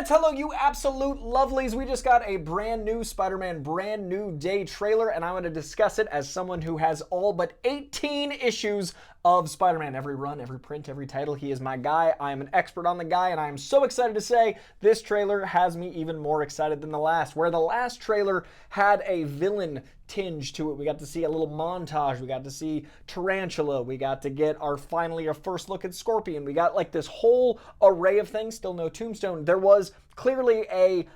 Hello, you absolute lovelies. We just got a brand new Spider-Man brand new day trailer, and I want to discuss it as someone who has all but 18 issues of Spider-Man. Every run, every print, every title. He is my guy. I am an expert on the guy, and I am so excited to say this trailer has me even more excited than the last. Where the last trailer had a villain tinge to it. We got to see a little montage. We got to see Tarantula. We got to get finally our first look at Scorpion. We got like this whole array of things. Still no Tombstone. There was clearly a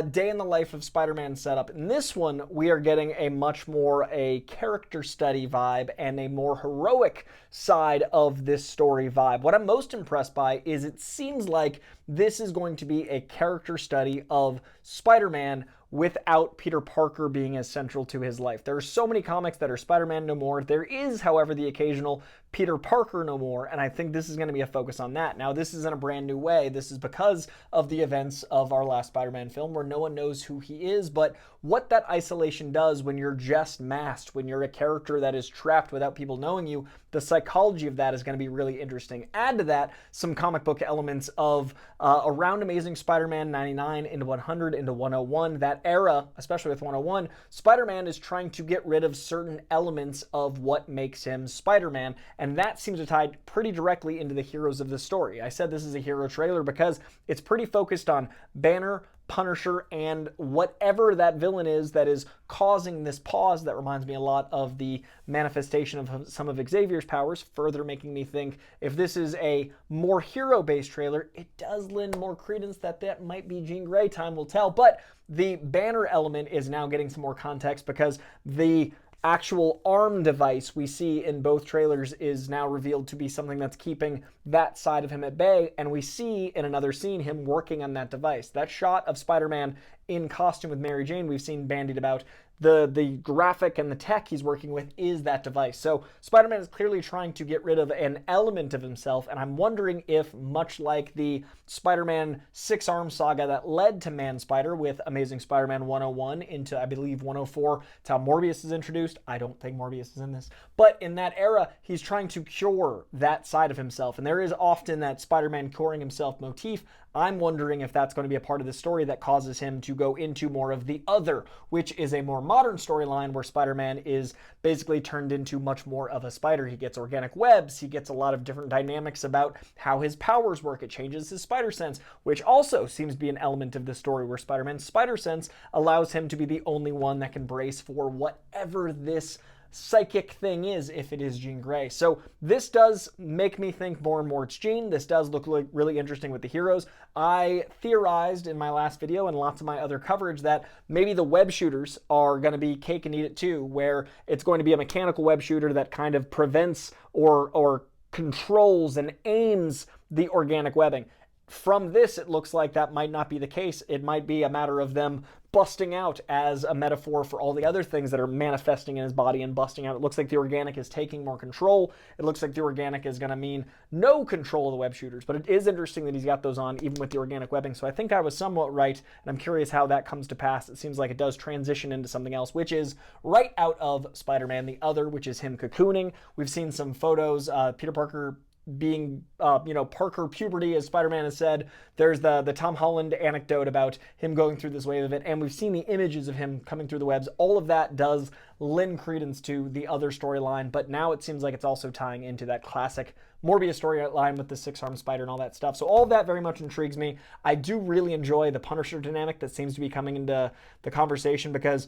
day in the life of Spider-Man setup. In this one, we are getting a much more a character study vibe and a more heroic side of this story vibe. What I'm most impressed by is it seems like this is going to be a character study of Spider-Man without Peter Parker being as central to his life. There are so many comics that are Spider-Man no more. There is, however, the occasional Peter Parker no more, and I think this is going to be a focus on that. Now, this is in a brand new way. This is because of the events of our last Spider-Man film where no one knows who he is, but what that isolation does when you're just masked, when you're a character that is trapped without people knowing you, the psychology of that is going to be really interesting. Add to that some comic book elements of around Amazing Spider-Man 99 into 100 into 101. That era, especially with 101, Spider-Man is trying to get rid of certain elements of what makes him Spider-Man, and that seems to tie pretty directly into the heroes of the story. I said this is a hero trailer because it's pretty focused on Banner, Punisher, and whatever that villain is that is causing this pause. That reminds me a lot of the manifestation of some of Xavier's powers, further making me think if this is a more hero-based trailer, it does lend more credence that that might be Jean Grey. Time will tell. But the Banner element is now getting some more context because the actual arm device we see in both trailers is now revealed to be something that's keeping that side of him at bay, and we see in another scene him working on that device. That shot of Spider-Man in costume with Mary Jane we've seen bandied about, the graphic and the tech he's working with is that device. So Spider-Man is clearly trying to get rid of an element of himself, and I'm wondering if, much like the Spider-Man six-arm saga that led to Man-Spider with Amazing Spider-Man 101 into, I believe, 104, it's how Morbius is introduced. I don't think Morbius is in this. But in that era, he's trying to cure that side of himself, and there is often that Spider-Man curing himself motif. I'm wondering if that's going to be a part of the story that causes him to go into more of the other, which is a more modern storyline where Spider-Man is basically turned into much more of a spider. He gets organic webs, he gets a lot of different dynamics about how his powers work. It changes his spider sense, which also seems to be an element of the story where Spider-Man's spider sense allows him to be the only one that can brace for whatever this psychic thing is, if it is Jean Grey. So this does make me think more and more it's Jean. This does look really interesting with the heroes. I theorized in my last video and lots of my other coverage that maybe the web shooters are going to be cake and eat it too, where it's going to be a mechanical web shooter that kind of prevents or controls and aims the organic webbing. From this, it looks like that might not be the case. It might be a matter of them busting out as a metaphor for all the other things that are manifesting in his body and busting out. It looks like the organic is taking more control. It looks like the organic is going to mean no control of the web shooters, but it is interesting that he's got those on even with the organic webbing. So I think I was somewhat right, and I'm curious how that comes to pass. It seems like it does transition into something else, which is right out of Spider-Man the Other, which is him cocooning. We've seen some photos, Peter Parker being, Parker puberty, as Spider-Man has said. There's the Tom Holland anecdote about him going through this wave of it, and we've seen the images of him coming through the webs. All of that does lend credence to the Other storyline, but now it seems like it's also tying into that classic Morbius storyline with the six-armed spider and all that stuff. So all of that very much intrigues me. I do really enjoy the Punisher dynamic that seems to be coming into the conversation because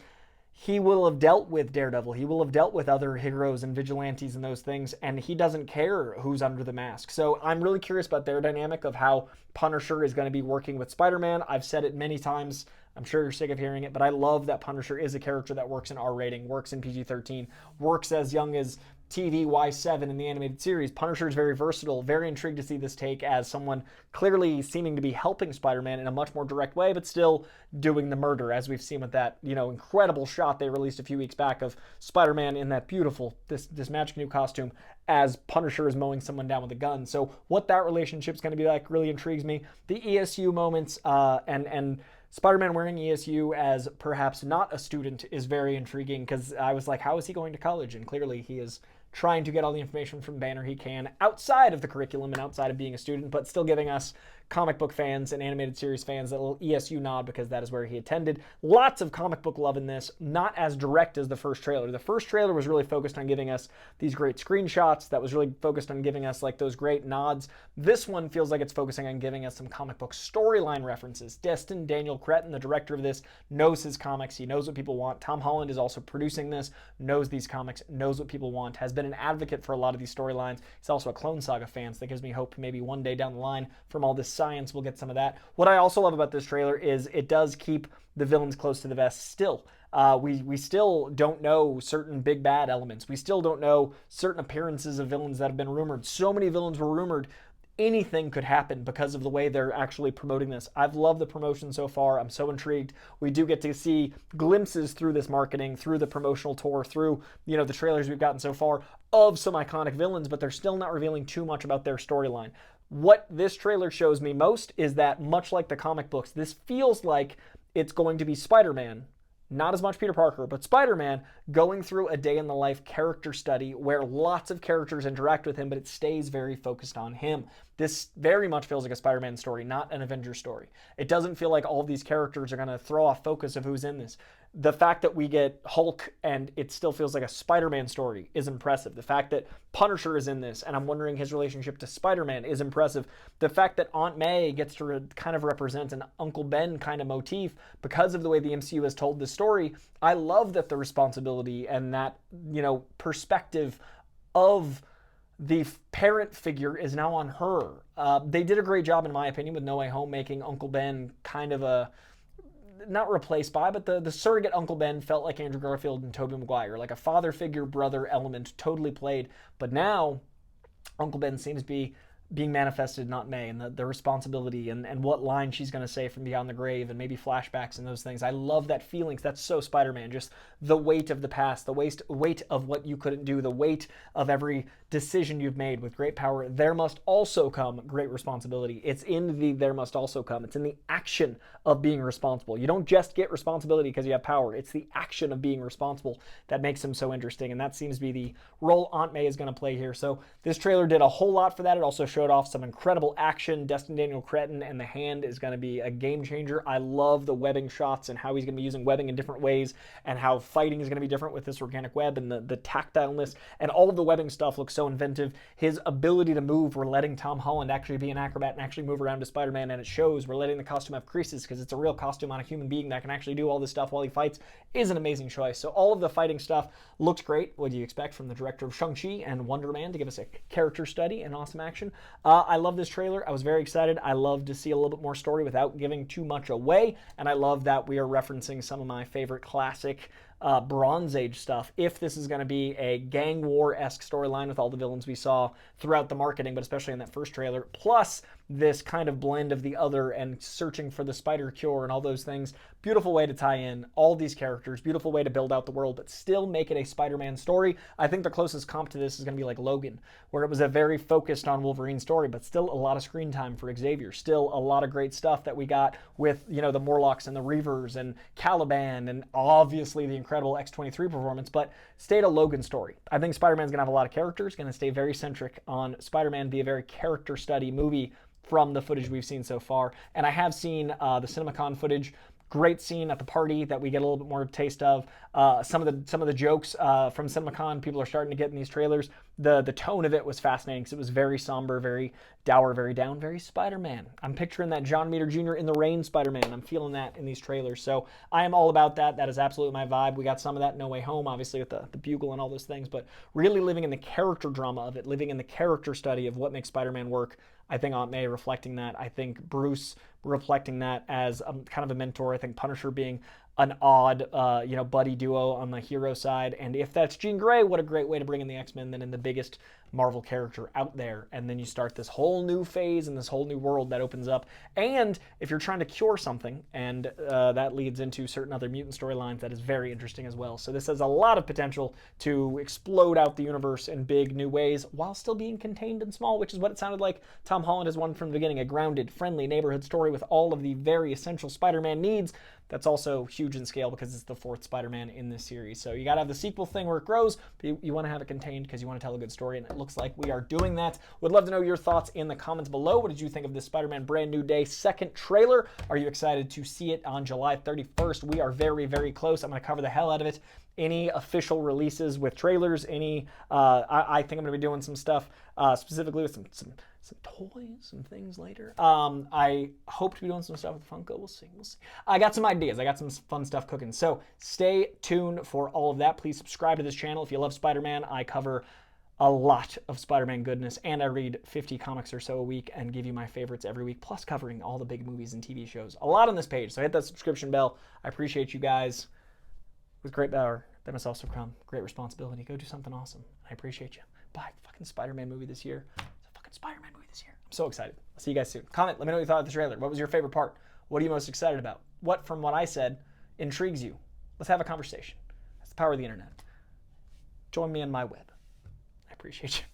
he will have dealt with Daredevil. He will have dealt with other heroes and vigilantes and those things, and he doesn't care who's under the mask. So I'm really curious about their dynamic of how Punisher is going to be working with Spider-Man. I've said it many times. I'm sure you're sick of hearing it, but I love that Punisher is a character that works in R rating, works in PG-13, works as young as TV Y7 in the animated series. Punisher is very versatile. Very intrigued to see this take as someone clearly seeming to be helping Spider-Man in a much more direct way, but still doing the murder, as we've seen with that, incredible shot they released a few weeks back of Spider-Man in that beautiful, this magic new costume as Punisher is mowing someone down with a gun. So what that relationship's going to be like really intrigues me. The ESU moments and Spider-Man wearing ESU as perhaps not a student is very intriguing because I was like, how is he going to college? And clearly he is trying to get all the information from Banner he can outside of the curriculum and outside of being a student, but still giving us comic book fans and animated series fans that little ESU nod because that is where he attended. Lots of comic book love in this, not as direct as the first trailer. The first trailer was really focused on giving us these great screenshots, that was really focused on giving us like those great nods. This one feels like it's focusing on giving us some comic book storyline references. Destin Daniel Cretton, the director of this, knows his comics. He knows what people want. Tom Holland is also producing this, knows these comics, knows what people want, has been an advocate for a lot of these storylines. He's also a Clone Saga fan, so that gives me hope maybe one day down the line from all this science we'll get some of that. What I also love about this trailer is it does keep the villains close to the vest still. We still don't know certain big bad elements. We still don't know certain appearances of villains that have been rumored. So many villains were rumored. Anything could happen because of the way they're actually promoting this. I've loved the promotion so far. I'm so intrigued. We do get to see glimpses through this marketing, through the promotional tour, through, the trailers we've gotten so far of some iconic villains, but they're still not revealing too much about their storyline. What this trailer shows me most is that, much like the comic books, this feels like it's going to be Spider-Man, not as much Peter Parker, but Spider-Man going through a day in the life character study where lots of characters interact with him, but it stays very focused on him. This very much feels like a Spider-Man story, not an Avengers story. It doesn't feel like all of these characters are going to throw off focus of who's in this. The fact that we get Hulk and it still feels like a Spider-Man story is impressive. The fact that Punisher is in this and I'm wondering his relationship to Spider-Man is impressive. The fact that Aunt May gets to kind of represent an Uncle Ben kind of motif because of the way the MCU has told this story, I love that the responsibility and that, perspective of the parent figure is now on her. They did a great job, in my opinion, with No Way Home making Uncle Ben kind of a, not replaced by, but the surrogate Uncle Ben felt like Andrew Garfield and Tobey Maguire, like a father figure brother element totally played. But now Uncle Ben seems to be being manifested in Aunt May and the responsibility and what line she's going to say from beyond the grave and maybe flashbacks and those things. I love that feeling. That's so Spider-Man. Just the weight of the past, the weight of what you couldn't do, the weight of every decision you've made. With great power, there must also come great responsibility. It's in the there must also come. It's in the action of being responsible. You don't just get responsibility because you have power. It's the action of being responsible that makes him so interesting, and that seems to be the role Aunt May is going to play here. So this trailer did a whole lot for that. It also showed off some incredible action. Destin Daniel Cretton and the hand is going to be a game changer. I love the webbing shots and how he's going to be using webbing in different ways and how fighting is going to be different with this organic web and the tactileness and all of the webbing stuff looks so inventive. His ability to move, we're letting Tom Holland actually be an acrobat and actually move around to Spider-Man, and it shows. We're letting the costume have creases because it's a real costume on a human being that can actually do all this stuff while he fights is an amazing choice. So all of the fighting stuff looks great. What do you expect from the director of Shang-Chi and Wonder Man to give us a character study and awesome action? I love this trailer. I was very excited. I love to see a little bit more story without giving too much away, and I love that we are referencing some of my favorite classic Bronze Age stuff. If this is going to be a gang war-esque storyline with all the villains we saw throughout the marketing, but especially in that first trailer, plus this kind of blend of the other and searching for the spider cure and all those things, beautiful way to tie in all these characters, beautiful way to build out the world, but still make it a Spider-Man story. I think the closest comp to this is going to be like Logan, where it was a very focused on Wolverine story, but still a lot of screen time for Xavier, still a lot of great stuff that we got with, the Morlocks and the Reavers and Caliban and obviously the incredible X-23 performance, but stayed a Logan story. I think Spider-Man's going to have a lot of characters, going to stay very centric on Spider-Man, be a very character study movie from the footage we've seen so far. And I have seen the CinemaCon footage. Great scene at the party that we get a little bit more taste of. Some of the jokes from CinemaCon people are starting to get in these trailers. The tone of it was fascinating because it was very somber, very dour, very down, very Spider-Man. I'm picturing that John Meter Jr. in the Rain Spider-Man. I'm feeling that in these trailers. So I am all about that. That is absolutely my vibe. We got some of that in No Way Home, obviously with the bugle and all those things, but really living in the character drama of it, living in the character study of what makes Spider-Man work. I think Aunt May reflecting that. I think Bruce reflecting that as kind of a mentor. I think Punisher being an odd, buddy duo on the hero side. And if that's Jean Grey, what a great way to bring in the X-Men then in the biggest Marvel character out there. And then you start this whole new phase and this whole new world that opens up. And if you're trying to cure something, and that leads into certain other mutant storylines, that is very interesting as well. So this has a lot of potential to explode out the universe in big new ways while still being contained and small, which is what it sounded like Tom Holland has wanted from the beginning, a grounded, friendly neighborhood story with all of the very essential Spider-Man needs, that's also huge in scale because it's the 4th Spider-Man in this series. So you got to have the sequel thing where it grows, but you want to have it contained because you want to tell a good story, and it looks like we are doing that. Would love to know your thoughts in the comments below. What did you think of this Spider-Man Brand New Day 2nd trailer? Are you excited to see it on July 31st? We are very, very close. I'm going to cover the hell out of it. Any official releases with trailers, I think I'm going to be doing some stuff specifically with some toys, some things later. I hope to be doing some stuff with Funko. We'll see. I got some ideas. I got some fun stuff cooking. So stay tuned for all of that. Please subscribe to this channel if you love Spider-Man. I cover a lot of Spider-Man goodness, and I read 50 comics or so a week and give you my favorites every week, plus covering all the big movies and TV shows. A lot on this page, so hit that subscription bell. I appreciate you guys. With great power, there must also come great responsibility. Go do something awesome. I appreciate you. Buy a fucking Spider-Man movie this year. It's a fucking Spider-Man movie this year. I'm so excited. I'll see you guys soon. Comment. Let me know what you thought of the trailer. What was your favorite part? What are you most excited about? What from what I said intrigues you? Let's have a conversation. That's the power of the internet. Join me on my web. I appreciate you.